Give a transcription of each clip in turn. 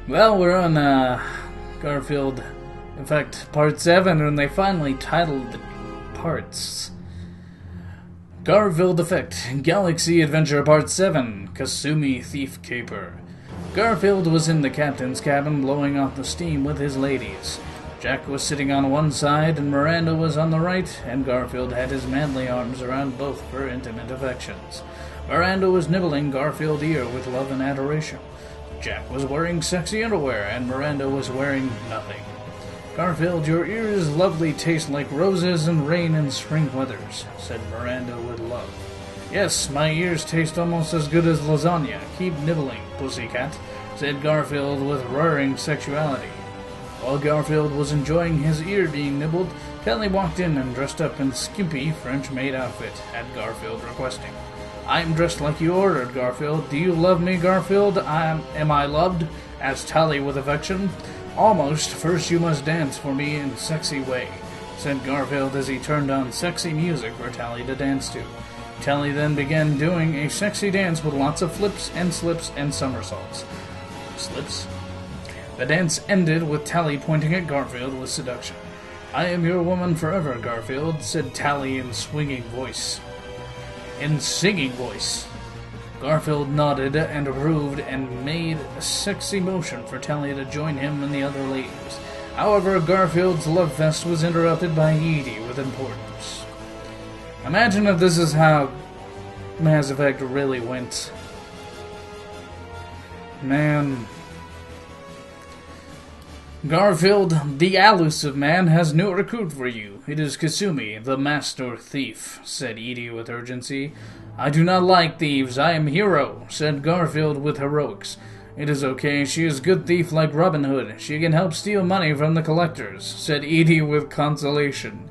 Well, we're on Garfield, in fact, Part 7, and they finally titled the parts. Garfield Effect, Galaxy Adventure Part 7, Kasumi Thief Caper. Garfield was in the captain's cabin blowing off the steam with his ladies. Jack was sitting on one side and Miranda was on the right, and Garfield had his manly arms around both for intimate affections. Miranda was nibbling Garfield's ear with love and adoration. Jack was wearing sexy underwear, and Miranda was wearing nothing. "Garfield, your ears lovely taste like roses and rain in spring weathers," said Miranda with love. "Yes, my ears taste almost as good as lasagna. Keep nibbling, pussycat," said Garfield with roaring sexuality. While Garfield was enjoying his ear being nibbled, Kelly walked in and dressed up in skimpy French-maid outfit, at Garfield requesting. "I'm dressed like you ordered, Garfield. Do you love me, Garfield? Am I loved?" asked Tally with affection. "Almost. First you must dance for me in sexy way," said Garfield as he turned on sexy music for Tally to dance to. Tally then began doing a sexy dance with lots of flips and slips and somersaults. Slips? The dance ended with Tally pointing at Garfield with seduction. "I am your woman forever, Garfield," said Tally in singing voice. Garfield nodded and approved and made a sexy motion for Tally to join him and the other ladies. However, Garfield's love fest was interrupted by Edie with importance. Imagine if this is how Mass Effect really went. Man. "Garfield, the elusive man, has no recruit for you. It is Kasumi, the master thief," said Edie with urgency. "I do not like thieves. I am hero," said Garfield with heroics. "It is okay. She is good thief like Robin Hood. She can help steal money from the collectors," said Edie with consolation.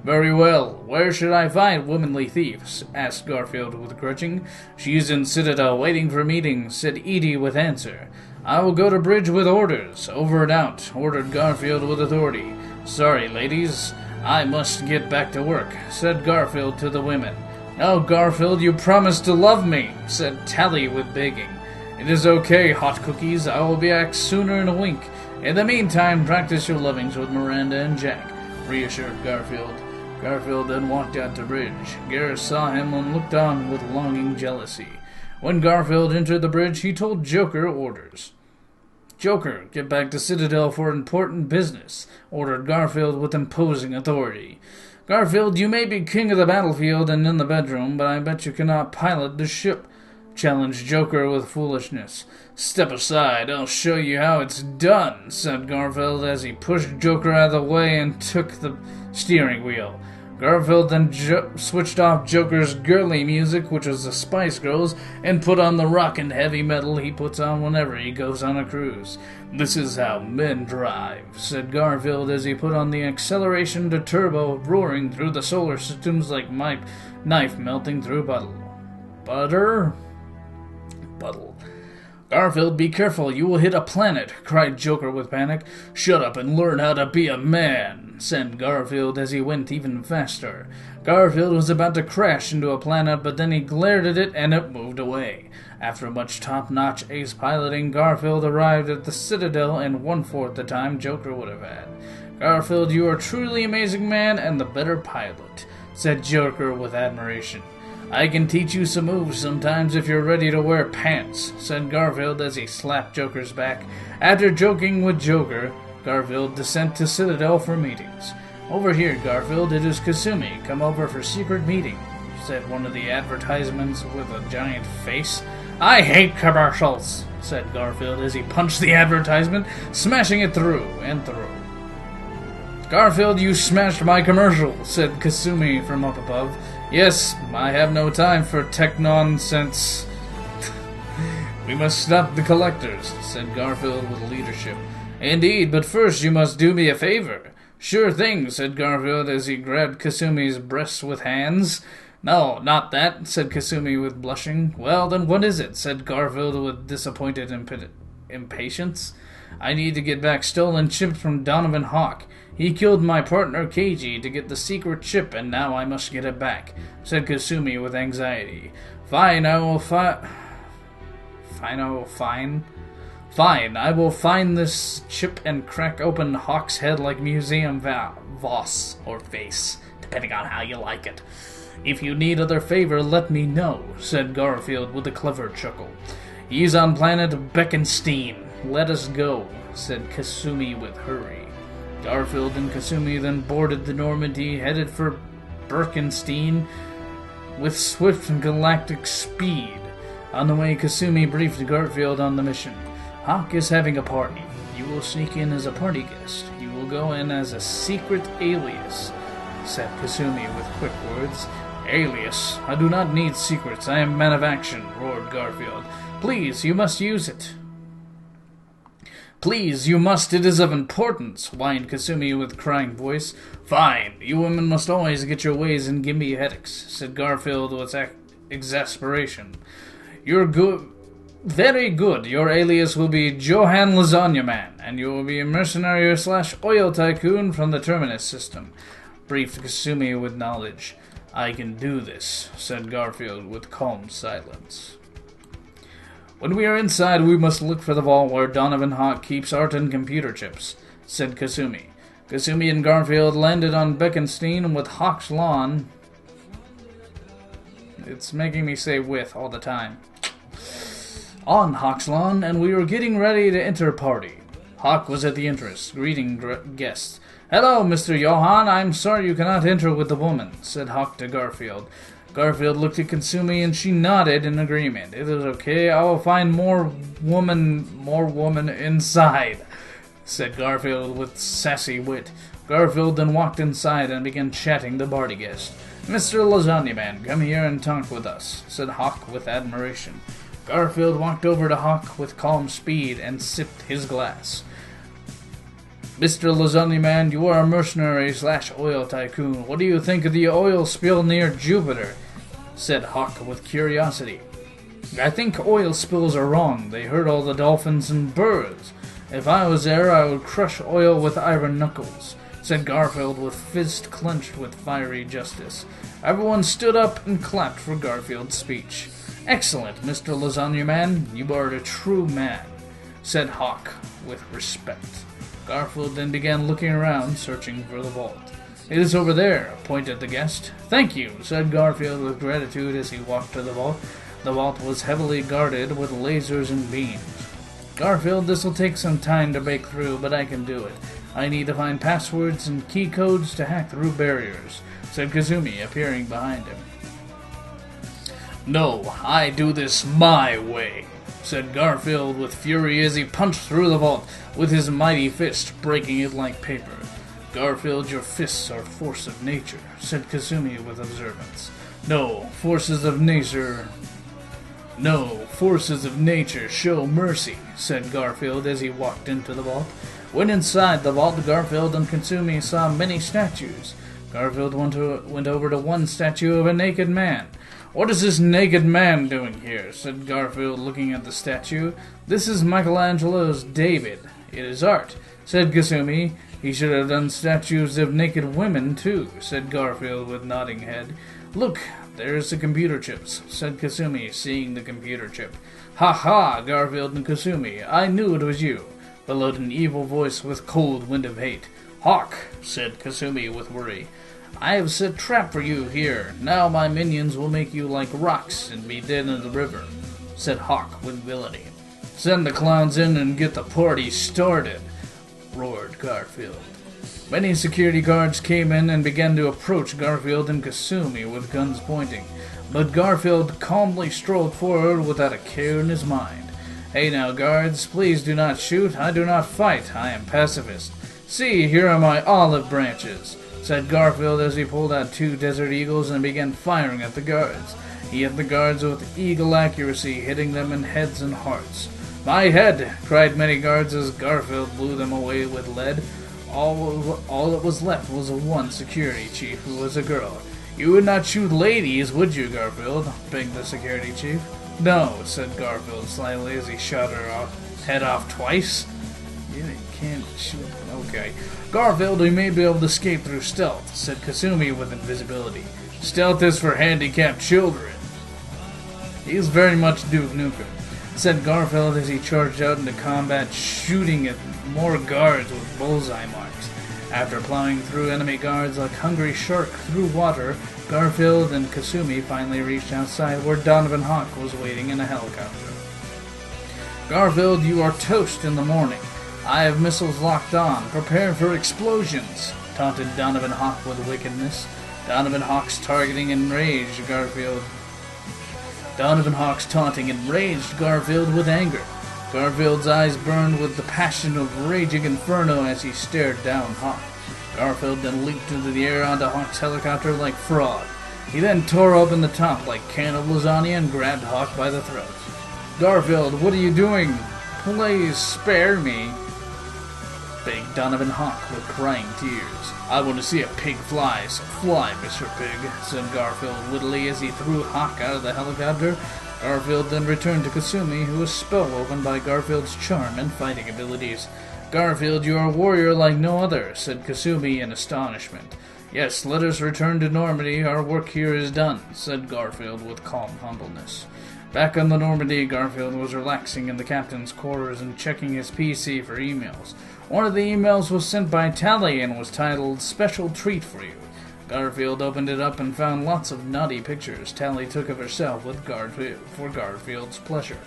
"Very well. Where should I find womanly thieves?" asked Garfield with grudging. "She is in Citadel waiting for meetings," said Edie with answer. "I will go to bridge with orders. Over and out," ordered Garfield with authority. "Sorry, ladies. I must get back to work," said Garfield to the women. "Oh, Garfield, you promised to love me," said Tally with begging. "It is okay, hot cookies. I will be back sooner in a wink. In the meantime, practice your lovings with Miranda and Jack," reassured Garfield. Garfield then walked out to bridge. Garrus saw him and looked on with longing jealousy. When Garfield entered the bridge, he told Joker orders. "Joker, get back to Citadel for important business," ordered Garfield with imposing authority. "Garfield, you may be king of the battlefield and in the bedroom, but I bet you cannot pilot the ship," challenged Joker with foolishness. "Step aside, I'll show you how it's done," said Garfield as he pushed Joker out of the way and took the steering wheel. Garfield then switched off Joker's girly music, which was the Spice Girls, and put on the rock and heavy metal he puts on whenever he goes on a cruise. "This is how men drive," said Garfield as he put on the acceleration to turbo, roaring through the solar systems like my knife melting through butter. Butter? "Garfield, be careful, you will hit a planet," cried Joker with panic. "Shut up and learn how to be a man," said Garfield as he went even faster. Garfield was about to crash into a planet, but then he glared at it and it moved away. After much top-notch ace piloting, Garfield arrived at the Citadel in 1/4 the time Joker would have had. "Garfield, you are a truly amazing man and the better pilot," said Joker with admiration. "I can teach you some moves sometimes if you're ready to wear pants," said Garfield as he slapped Joker's back. After joking with Joker, Garfield descended to Citadel for meetings. "Over here, Garfield, it is Kasumi. Come over for secret meeting," said one of the advertisements with a giant face. "I hate commercials," said Garfield as he punched the advertisement, smashing it through and through. "Garfield, you smashed my commercial," said Kasumi from up above. "Yes, I have no time for tech nonsense." "We must stop the collectors," said Garfield with leadership. "Indeed, but first you must do me a favor." "Sure thing," said Garfield as he grabbed Kasumi's breasts with hands. "No, not that," said Kasumi with blushing. "Well, then what is it?" said Garfield with disappointed impatience. "I need to get back stolen chips from Donovan Hawk. He killed my partner Keiji to get the secret chip, and now I must get it back," said Kasumi with anxiety. Fine. Fine, I will find this chip and crack open Hawk's head like Museum Voss, or face, depending on how you like it. If you need other favor, let me know, said Garfield with a clever chuckle. He's on planet Beckenstein. Let us go, said Kasumi with hurry. Garfield and Kasumi then boarded the Normandy, headed for Birkenstein with swift and galactic speed. On the way, Kasumi briefed Garfield on the mission. Hawk is having a party. You will sneak in as a party guest. You will go in as a secret alias, said Kasumi with quick words. Alias? I do not need secrets. I am man of action, roared Garfield. Please, you must use it. Please, you must. It is of importance, whined Kasumi with crying voice. Fine. You women must always get your ways and give me headaches, said Garfield with exasperation. You're good. Very good. Your alias will be Johan Lasagnaman, and you will be a mercenary / oil tycoon from the Terminus system, briefed Kasumi with knowledge. I can do this, said Garfield with calm silence. When we are inside, we must look for the vault where Donovan Hawk keeps art and computer chips, said Kasumi. Kasumi and Garfield landed on Beckenstein with Hawk's lawn. It's making me say with all the time. On Hawk's lawn, and we were getting ready to enter party. Hawk was at the entrance, greeting guests. Hello, Mr. Johan. I'm sorry you cannot enter with the woman, said Hawk to Garfield. Garfield looked at Kasumi and she nodded in agreement. It is okay. I will find more woman inside, said Garfield with sassy wit. Garfield then walked inside and began chatting the party guest. Mr. Lasagnaman, come here and talk with us, said Hawk with admiration. Garfield walked over to Hawk with calm speed and sipped his glass. Mr. Lasagnaman, you are a mercenary / oil tycoon. What do you think of the oil spill near Jupiter? Said Hawk with curiosity. I think oil spills are wrong. They hurt all the dolphins and birds. If I was there, I would crush oil with iron knuckles, said Garfield with fist clenched with fiery justice. Everyone stood up and clapped for Garfield's speech. Excellent, Mr. Lasagnaman. You are a true man, said Hawk with respect. Garfield then began looking around, searching for the vault. It is over there, pointed the guest. Thank you, said Garfield with gratitude as he walked to the vault. The vault was heavily guarded with lasers and beams. Garfield, this will take some time to break through, but I can do it. I need to find passwords and key codes to hack through barriers, said Kasumi, appearing behind him. No, I do this my way, said Garfield with fury as he punched through the vault with his mighty fist, breaking it like paper. Garfield, your fists are force of nature, said Kasumi with observance. No, forces of nature show mercy, said Garfield as he walked into the vault. When inside the vault, Garfield and Kasumi saw many statues. Garfield went over to one statue of a naked man. What is this naked man doing here? Said Garfield, looking at the statue. This is Michelangelo's David. It is art, said Kasumi. He should have done statues of naked women, too, said Garfield with nodding head. Look, there's the computer chips, said Kasumi, seeing the computer chip. Ha ha, Garfield and Kasumi, I knew it was you, bellowed an evil voice with cold wind of hate. Hawk, said Kasumi with worry. I have set trap for you here. Now my minions will make you like rocks and be dead in the river, said Hawk with villainy. Send the clowns in and get the party started, roared Garfield. Many security guards came in and began to approach Garfield and Kasumi with guns pointing, but Garfield calmly strolled forward without a care in his mind. Hey now, guards, please do not shoot. I do not fight. I am pacifist. See, here are my olive branches, said Garfield as he pulled out 2 Desert Eagles and began firing at the guards. He hit the guards with eagle accuracy, hitting them in heads and hearts. My head, cried many guards as Garfield blew them away with lead. All that was left was one security chief who was a girl. You would not shoot ladies, would you, Garfield? Begged the security chief. No, said Garfield slyly as he shot her head off twice. You can't shoot. Okay. Garfield, we may be able to escape through stealth, said Kasumi with invisibility. Stealth is for handicapped children. He is very much Duke Nukem. said Garfield as he charged out into combat, shooting at more guards with bullseye marks. After plowing through enemy guards like hungry shark through water, Garfield and Kasumi finally reached outside where Donovan Hawk was waiting in a helicopter. Garfield, you are toast in the morning. I have missiles locked on. Prepare for explosions, taunted Donovan Hawk with wickedness. Donovan Hawk's targeting enraged Garfield. Donovan Hawk's taunting enraged Garfield with anger. Garfield's eyes burned with the passion of raging inferno as he stared down Hawk. Garfield then leaped into the air onto Hawk's helicopter like Frog. He then tore open the top like can of lasagna and grabbed Hawk by the throat. Garfield, what are you doing? Please spare me, begged Donovan Hawk with crying tears. I want to see a pig fly, so fly, Mr. Pig, said Garfield wittily as he threw Hawk out of the helicopter. Garfield then returned to Kasumi, who was spellbound by Garfield's charm and fighting abilities. Garfield, you are a warrior like no other, said Kasumi in astonishment. Yes, let us return to Normandy. Our work here is done, said Garfield with calm humbleness. Back on the Normandy, Garfield was relaxing in the captain's quarters and checking his PC for emails. One of the emails was sent by Tally and was titled, Special Treat for You. Garfield opened it up and found lots of naughty pictures Tally took of herself with for Garfield's pleasure.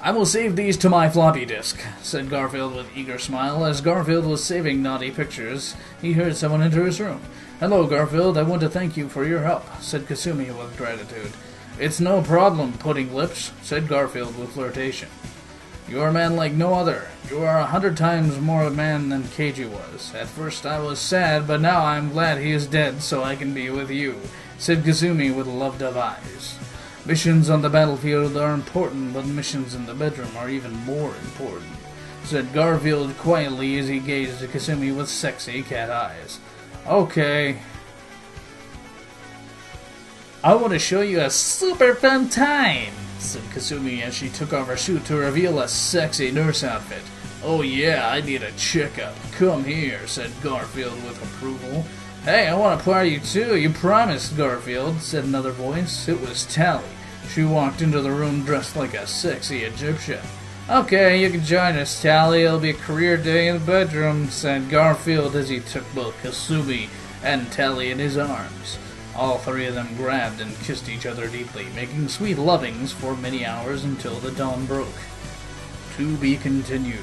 I will save these to my floppy disk, said Garfield with eager smile. As Garfield was saving naughty pictures, he heard someone enter his room. Hello, Garfield. I want to thank you for your help, said Kasumi with gratitude. It's no problem, pudding lips, said Garfield with flirtation. You are a man like no other. You are 100 times more a man than Keiji was. At first I was sad, but now I am glad he is dead so I can be with you, said Kasumi with loved-up eyes. Missions on the battlefield are important, but missions in the bedroom are even more important, said Garfield quietly as he gazed at Kasumi with sexy cat eyes. Okay. I want to show you a super fun time, said Kasumi as she took off her suit to reveal a sexy nurse outfit. Oh yeah, I need a checkup. Come here, said Garfield with approval. Hey, I want to party too. You promised, Garfield, said another voice. It was Tally. She walked into the room dressed like a sexy Egyptian. Okay, you can join us, Tally. It'll be a career day in the bedroom, said Garfield as he took both Kasumi and Tally in his arms. All three of them grabbed and kissed each other deeply, making sweet lovings for many hours until the dawn broke. To be continued.